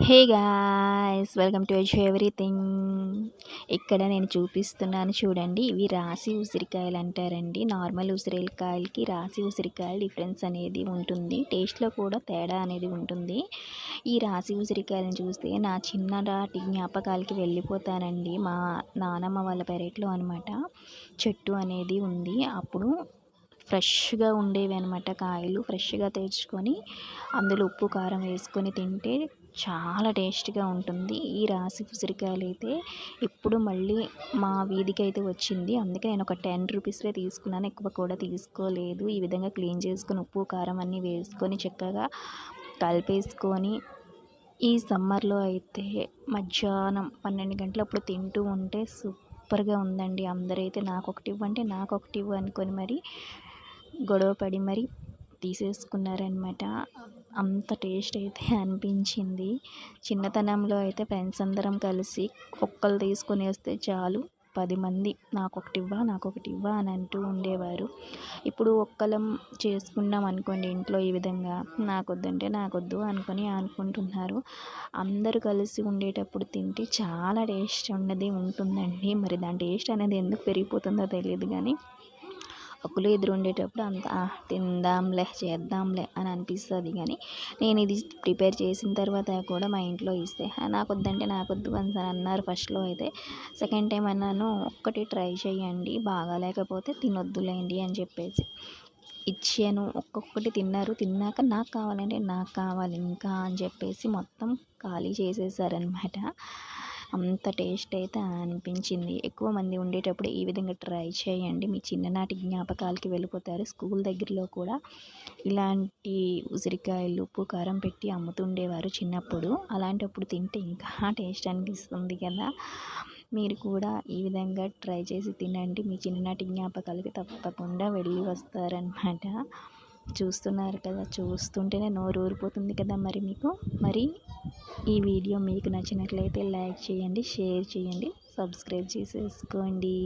Hey guys, welcome to everything. ఇక్కడ నేను చూపిస్తున్నాను చూడండి. ఇవి రాశి ఉసిరికాయలు అంటారండి. నార్మల్ ఉసిరికాయలకి రాశి ఉసిరికాయలు డిఫరెన్స్ అనేది ఉంటుంది. టేస్ట్లో కూడా తేడా అనేది ఉంటుంది. ఈ రాశి ఉసిరికాయలను చూస్తే నా చిన్ననాటి జ్ఞాపకాలకి వెళ్ళిపోతానండి. మా నానమ్మ వాళ్ళ పెరట్లో అనమాట చెట్టు అనేది ఉంది. అప్పుడు ఫ్రెష్గా ఉండేవి అనమాట. కాయలు ఫ్రెష్గా తెచ్చుకొని అందులో ఉప్పు కారం వేసుకొని తింటే చాలా టేస్ట్గా ఉంటుంది. ఈ రాశి ఉసిరికాయలు అయితే ఇప్పుడు మళ్ళీ మా వీధికి అయితే వచ్చింది. అందుకే నేను ఒక 10 రూపీస్వే తీసుకున్నాను, ఎక్కువ కూడా తీసుకోలేదు. ఈ విధంగా క్లీన్ చేసుకొని ఉప్పు కారం అన్నీ వేసుకొని చక్కగా కలిపేసుకొని ఈ సమ్మర్లో అయితే మధ్యాహ్నం 12 గంటలప్పుడు తింటూ ఉంటే సూపర్గా ఉందండి. అందరైతే నాకొకటి ఇవ్వంటే నాకొకటి ఇవ్వు అనుకొని మరి గొడవ పడి మరి తీసేసుకున్నారనమాట. అంత టేస్ట్ అయితే అనిపించింది. చిన్నతనంలో అయితే ఫ్రెండ్స్ అందరం కలిసి ఒక్కళ్ళు తీసుకొని వస్తే చాలు 10 మంది నాకొకటి ఇవ్వా అని అంటూ ఉండేవారు. ఇప్పుడు ఒక్కలం చేసుకున్నాం అనుకోండి ఇంట్లో, ఈ విధంగా నాకొద్దంటే నాకొద్దు అనుకుంటున్నారు. అందరూ కలిసి ఉండేటప్పుడు తింటే చాలా టేస్ట్ ఉన్నది ఉంటుందండి. మరి దాని టేస్ట్ అనేది ఎందుకు పెరిగిపోతుందో తెలియదు కానీ ఒకరు ఎదురు ఉండేటప్పుడు అంత తిందాంలే చేద్దాంలే అని అనిపిస్తుంది. కానీ నేను ఇది ప్రిపేర్ చేసిన తర్వాత కూడా మా ఇంట్లో ఇస్తే నాకొద్దంటే నాకొద్దు అని అన్నారు ఫస్ట్లో. అయితే సెకండ్ టైం అన్నాను, ఒక్కటి ట్రై చేయండి, బాగాలేకపోతే తినొద్దులేండి అని చెప్పేసి ఇచ్చాను. ఒక్కొక్కటి తిన్నారు. తిన్నాక నాకు కావాలంటే నాకు కావాలి ఇంకా అని చెప్పేసి మొత్తం ఖాళీ చేసేసారనమాట. అంత టేస్ట్ అయితే అనిపించింది. ఎక్కువ మంది ఉండేటప్పుడు ఈ విధంగా ట్రై చేయండి, మీ చిన్ననాటి జ్ఞాపకాలకి వెళ్ళిపోతారు. స్కూల్ దగ్గరలో కూడా ఇలాంటి ఉసిరికాయలు ఉప్పు కారం పెట్టి అమ్ముతుండేవారు చిన్నప్పుడు. అలాంటప్పుడు తింటే ఇంకా టేస్ట్ అనిపిస్తుంది కదా. మీరు కూడా ఈ విధంగా ట్రై చేసి తినండి, మీ చిన్ననాటి జ్ఞాపకాలకి తప్పకుండా వెళ్ళి వస్తారనమాట. చూస్తున్నారు కదా, చూస్తుంటేనే నోరు ఊరిపోతుంది కదా. మరి ఈ వీడియో మీకు నచ్చినట్లయితే లైక్ చేయండి, షేర్ చేయండి, సబ్స్క్రైబ్ చేసేసుకోండి.